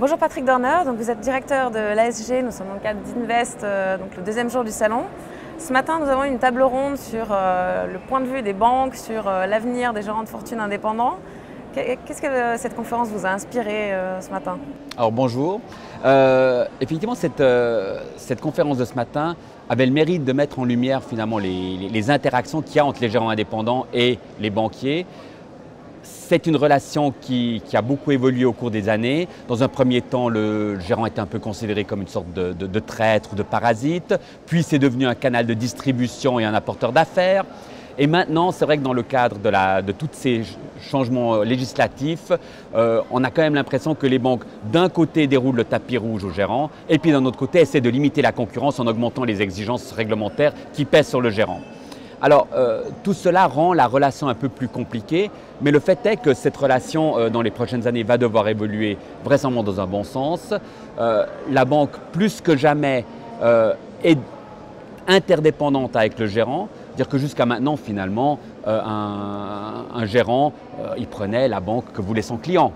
Bonjour Patrick Dorner, donc vous êtes directeur de l'ASG, nous sommes dans le cadre d'Invest, donc le deuxième jour du salon. Ce matin, nous avons une table ronde sur le point de vue des banques, sur l'avenir des gérants de fortune indépendants. Qu'est-ce que cette conférence vous a inspiré ce matin? Alors bonjour. Effectivement, cette conférence de ce matin avait le mérite de mettre en lumière finalement les interactions qu'il y a entre les gérants indépendants et les banquiers. C'est une relation qui a beaucoup évolué au cours des années. Dans un premier temps, le gérant était un peu considéré comme une sorte de traître ou de parasite. Puis c'est devenu un canal de distribution et un apporteur d'affaires. Et maintenant, c'est vrai que dans le cadre de tous ces changements législatifs, on a quand même l'impression que les banques, d'un côté, déroulent le tapis rouge aux gérants, et puis d'un autre côté, essaient de limiter la concurrence en augmentant les exigences réglementaires qui pèsent sur le gérant. Alors, tout cela rend la relation un peu plus compliquée, mais le fait est que cette relation, dans les prochaines années, va devoir évoluer vraisemblablement dans un bon sens. La banque, plus que jamais, est interdépendante avec le gérant. C'est-à-dire que jusqu'à maintenant, finalement, un gérant, il prenait la banque que voulait son client.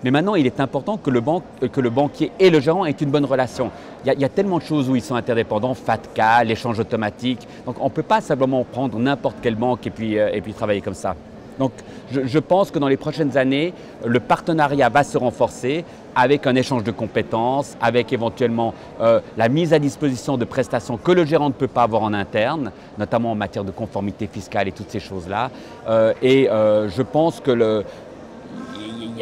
Mais maintenant, il est important que le banquier et le gérant aient une bonne relation. Il y a tellement de choses où ils sont interdépendants, FATCA, l'échange automatique. Donc, on ne peut pas simplement prendre n'importe quelle banque et puis travailler comme ça. Donc, je pense que dans les prochaines années, le partenariat va se renforcer avec un échange de compétences, avec éventuellement la mise à disposition de prestations que le gérant ne peut pas avoir en interne, notamment en matière de conformité fiscale et toutes ces choses-là. Je pense que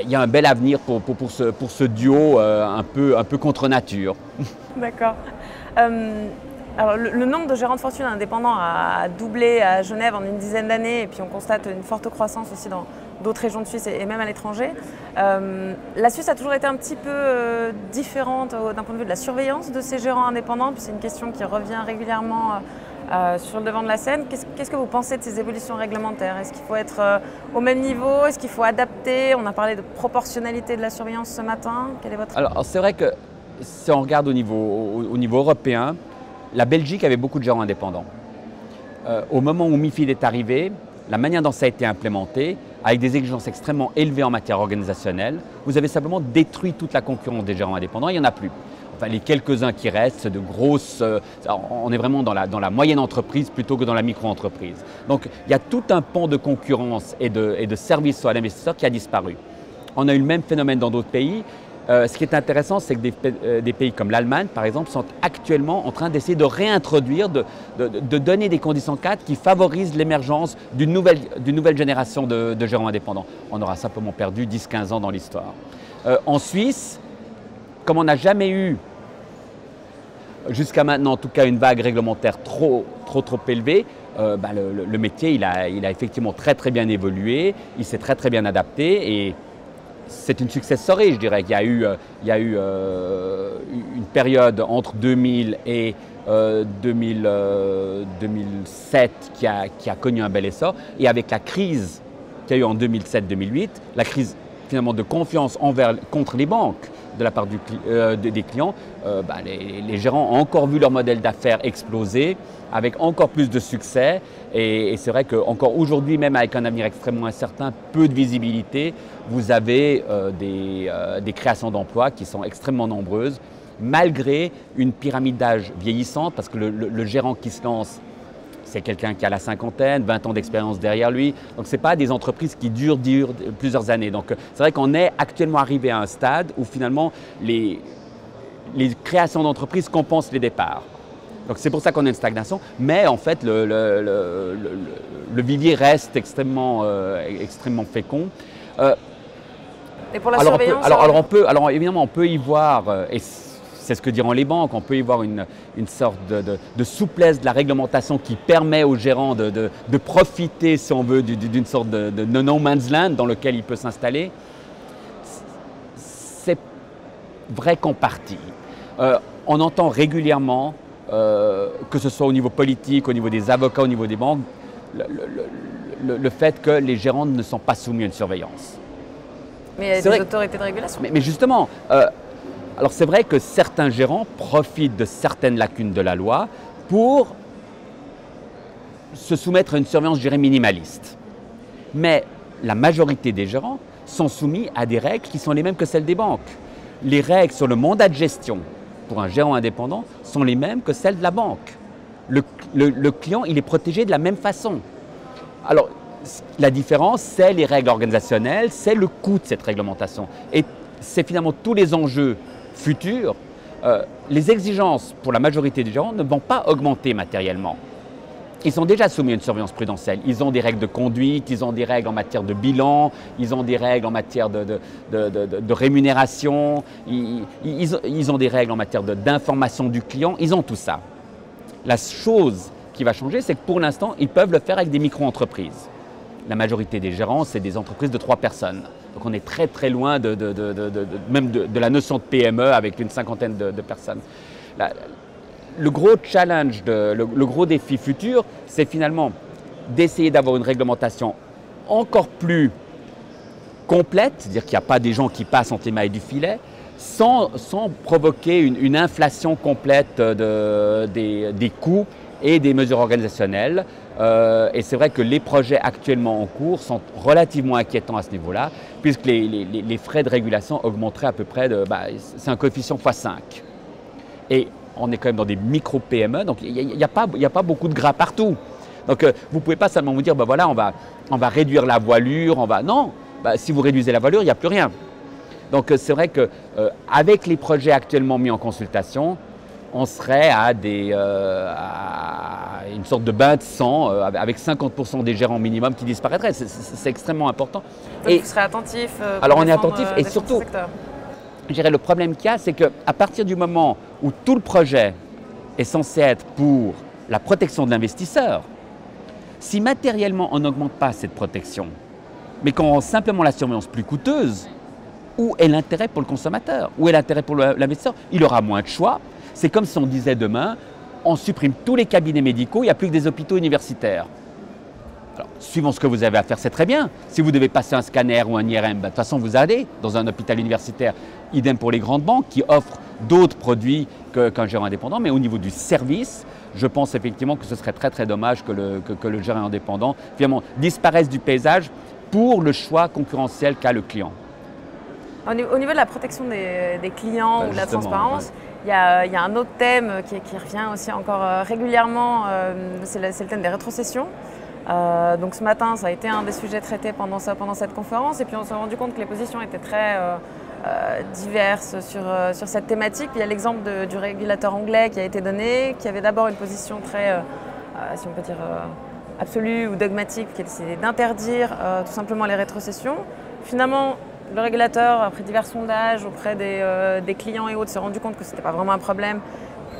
il y a un bel avenir pour ce duo un peu contre nature. D'accord. Alors, le nombre de gérants de fortune indépendants a doublé à Genève en une dizaine d'années, et puis on constate une forte croissance aussi dans d'autres régions de Suisse et même à l'étranger. La Suisse a toujours été un petit peu différente d'un point de vue de la surveillance de ces gérants indépendants, puis c'est une question qui revient régulièrement sur le devant de la scène. Qu'est-ce que vous pensez de ces évolutions réglementaires? Est-ce qu'il faut être au même niveau? Est-ce qu'il faut adapter? On a parlé de proportionnalité de la surveillance ce matin. Quel est votre avis? Alors c'est vrai que si on regarde au niveau européen, la Belgique avait beaucoup de gérants indépendants. Au moment où MiFID est arrivé, la manière dont ça a été implémenté, avec des exigences extrêmement élevées en matière organisationnelle, vous avez simplement détruit toute la concurrence des gérants indépendants, il n'y en a plus. Enfin, les quelques-uns qui restent, c'est de grosses... on est vraiment dans la moyenne entreprise plutôt que dans la micro-entreprise. Donc il y a tout un pan de concurrence et de services à l'investisseur qui a disparu. On a eu le même phénomène dans d'autres pays. Ce qui est intéressant, c'est que des pays comme l'Allemagne, par exemple, sont actuellement en train d'essayer de réintroduire, de donner des conditions cadres qui favorisent l'émergence d'une nouvelle génération de gérants indépendants. On aura simplement perdu 10-15 ans dans l'histoire. En Suisse, comme on n'a jamais eu, jusqu'à maintenant en tout cas, une vague réglementaire trop élevée, le métier il a effectivement très bien évolué, il s'est très bien adapté et c'est une success story, je dirais. Il y a eu une période entre 2000 et 2007 qui a connu un bel essor. Et avec la crise qu'il y a eu en 2007-2008, la crise finalement de confiance contre les banques de la part des clients, les gérants ont encore vu leur modèle d'affaires exploser avec encore plus de succès. Et c'est vrai qu'encore aujourd'hui, même avec un avenir extrêmement incertain, peu de visibilité, vous avez des créations d'emplois qui sont extrêmement nombreuses, malgré une pyramide d'âge vieillissante, parce que le gérant qui se lance, c'est quelqu'un qui a la cinquantaine, 20 ans d'expérience derrière lui. Donc ce n'est pas des entreprises qui durent plusieurs années. Donc c'est vrai qu'on est actuellement arrivé à un stade où finalement les créations d'entreprises compensent les départs. Donc c'est pour ça qu'on a une stagnation, mais en fait le vivier reste extrêmement fécond. Et pour la surveillance, alors évidemment on peut y voir, et c'est ce que diront les banques, on peut y voir une sorte de souplesse de la réglementation qui permet aux gérants de profiter, si on veut, d'une sorte de no man's land dans lequel il peut s'installer. C'est vrai qu'en partie. On entend régulièrement, que ce soit au niveau politique, au niveau des avocats, au niveau des banques, le fait que les gérants ne sont pas soumis à une surveillance. Mais il y a des autorités de régulation. Mais justement, alors c'est vrai que certains gérants profitent de certaines lacunes de la loi pour se soumettre à une surveillance, je dirais, minimaliste. Mais la majorité des gérants sont soumis à des règles qui sont les mêmes que celles des banques. les règles sur le mandat de gestion pour un gérant indépendant sont les mêmes que celles de la banque. Le client, il est protégé de la même façon. Alors, la différence, c'est les règles organisationnelles, c'est le coût de cette réglementation. Et c'est finalement tous les enjeux futurs. Les exigences pour la majorité des gérants ne vont pas augmenter matériellement. Ils sont déjà soumis à une surveillance prudentielle. Ils ont des règles de conduite, ils ont des règles en matière de bilan, ils ont des règles en matière de rémunération, ils ont des règles en matière d'information du client, ils ont tout ça. La chose qui va changer, c'est que pour l'instant, ils peuvent le faire avec des micro-entreprises. La majorité des gérants, c'est des entreprises de 3 personnes. Donc on est très très loin même de la notion de PME avec une cinquantaine de personnes. Le gros challenge, le gros défi futur, c'est finalement d'essayer d'avoir une réglementation encore plus complète, c'est-à-dire qu'il n'y a pas des gens qui passent entre les mailles du filet, sans provoquer une inflation complète des coûts et des mesures organisationnelles. Et c'est vrai que les projets actuellement en cours sont relativement inquiétants à ce niveau-là, puisque les frais de régulation augmenteraient à peu près c'est un coefficient x5. Et on est quand même dans des micro-PME, donc il n'y a pas beaucoup de gras partout. Donc vous ne pouvez pas seulement vous dire, voilà, on va réduire la voilure, non, si vous réduisez la voilure, il n'y a plus rien. Donc c'est vrai qu'avec les projets actuellement mis en consultation, on serait à une sorte de bain de sang avec 50% des gérants minimum qui disparaîtraient. C'est extrêmement important. Donc vous serez attentif alors on est attentif et surtout, je dirais, le problème qu'il y a, c'est qu'à partir du moment où tout le projet est censé être pour la protection de l'investisseur, si matériellement on n'augmente pas cette protection, mais qu'on rend simplement la surveillance plus coûteuse, où est l'intérêt pour le consommateur? Où est l'intérêt pour l'investisseur? Il aura moins de choix. C'est comme si on disait demain, on supprime tous les cabinets médicaux, il n'y a plus que des hôpitaux universitaires. Alors, suivant ce que vous avez à faire, c'est très bien. Si vous devez passer un scanner ou un IRM, de toute façon, vous allez dans un hôpital universitaire. Idem pour les grandes banques qui offrent d'autres produits qu'un gérant indépendant. Mais au niveau du service, je pense effectivement que ce serait très très dommage que le gérant indépendant finalement disparaisse du paysage pour le choix concurrentiel qu'a le client. Au niveau de la protection des clients ou de la transparence, il y a un autre thème qui revient aussi encore régulièrement, c'est le thème des rétrocessions. Donc ce matin, ça a été un des sujets traités pendant cette conférence et puis on s'est rendu compte que les positions étaient très diverses sur cette thématique. Puis il y a l'exemple du régulateur anglais qui a été donné, qui avait d'abord une position très, si on peut dire, absolue ou dogmatique, qui a décidé d'interdire tout simplement les rétrocessions. Finalement, le régulateur, après divers sondages auprès des clients et autres, s'est rendu compte que ce n'était pas vraiment un problème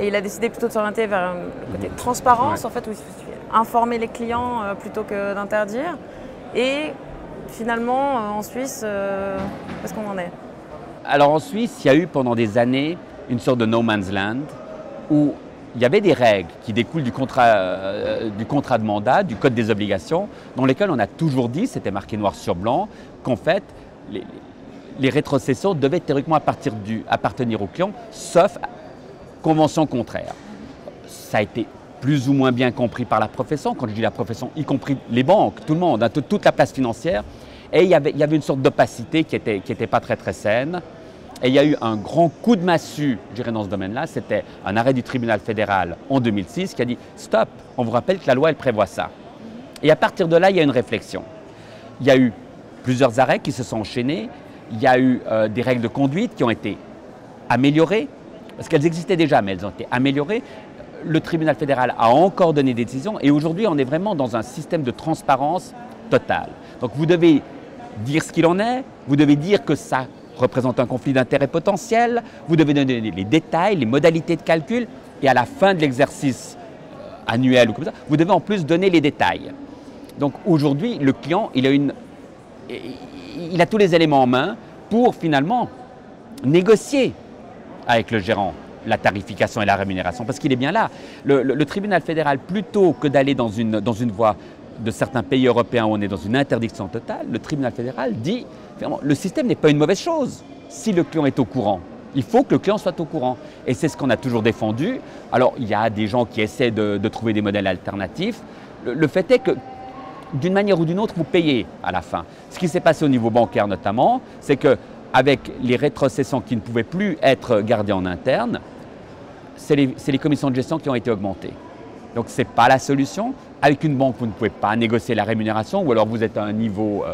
et il a décidé plutôt de s'orienter vers le côté transparence, en fait, où il suffit informer les clients plutôt que d'interdire. Et finalement, en Suisse, où est-ce qu'on en est? Alors en Suisse, il y a eu pendant des années une sorte de no man's land où il y avait des règles qui découlent du contrat de mandat, du code des obligations, dans lesquelles on a toujours dit, c'était marqué noir sur blanc, qu'en fait, les rétrocessions devaient théoriquement appartenir aux clients, sauf convention contraire. Ça a été plus ou moins bien compris par la profession, quand je dis la profession, y compris les banques, tout le monde, toute la place financière, et il y avait une sorte d'opacité qui était pas très très saine. Et il y a eu un grand coup de massue, je dirais, dans ce domaine-là. C'était un arrêt du tribunal fédéral en 2006 qui a dit « Stop, on vous rappelle que la loi, elle prévoit ça ». Et à partir de là, il y a une réflexion. Il y a eu plusieurs arrêts qui se sont enchaînés. Il y a eu des règles de conduite qui ont été améliorées, parce qu'elles existaient déjà, mais elles ont été améliorées. Le tribunal fédéral a encore donné des décisions et aujourd'hui, on est vraiment dans un système de transparence totale. Donc vous devez dire ce qu'il en est, vous devez dire que ça représente un conflit d'intérêts potentiel, vous devez donner les détails, les modalités de calcul, et à la fin de l'exercice annuel ou comme ça, vous devez en plus donner les détails. Donc aujourd'hui, le client, il a tous les éléments en main pour finalement négocier avec le gérant la tarification et la rémunération, parce qu'il est bien là. Le tribunal fédéral, plutôt que d'aller dans une voie de certains pays européens où on est dans une interdiction totale, le tribunal fédéral dit le système n'est pas une mauvaise chose si le client est au courant. Il faut que le client soit au courant. Et c'est ce qu'on a toujours défendu. Alors, il y a des gens qui essaient de trouver des modèles alternatifs. Le fait est que, d'une manière ou d'une autre, vous payez à la fin. Ce qui s'est passé au niveau bancaire notamment, c'est que avec les rétrocessions qui ne pouvaient plus être gardées en interne, c'est les commissions de gestion qui ont été augmentées. Donc ce n'est pas la solution. Avec une banque, vous ne pouvez pas négocier la rémunération ou alors vous êtes à un niveau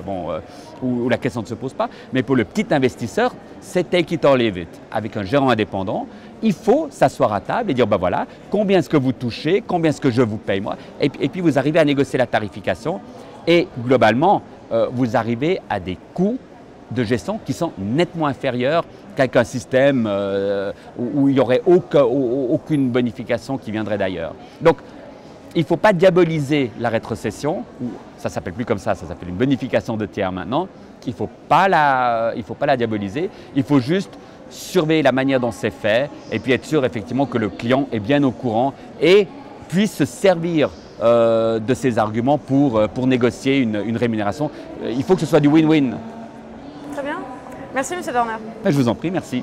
où la question ne se pose pas. Mais pour le petit investisseur, c'est take it or leave it. Avec un gérant indépendant, il faut s'asseoir à table et dire ben voilà, combien est-ce que vous touchez, combien est-ce que je vous paye moi, et puis vous arrivez à négocier la tarification et globalement, vous arrivez à des coûts de gestion qui sont nettement inférieurs qu'avec un système où il n'y aurait aucune bonification qui viendrait d'ailleurs. Donc, il ne faut pas diaboliser la rétrocession, ça ne s'appelle plus comme ça s'appelle une bonification de tiers maintenant. Il ne faut pas la diaboliser, il faut juste surveiller la manière dont c'est fait et puis être sûr effectivement que le client est bien au courant et puisse se servir de ces arguments pour négocier une rémunération. Il faut que ce soit du win-win. Très bien. Merci, M. Dorner. Je vous en prie, merci.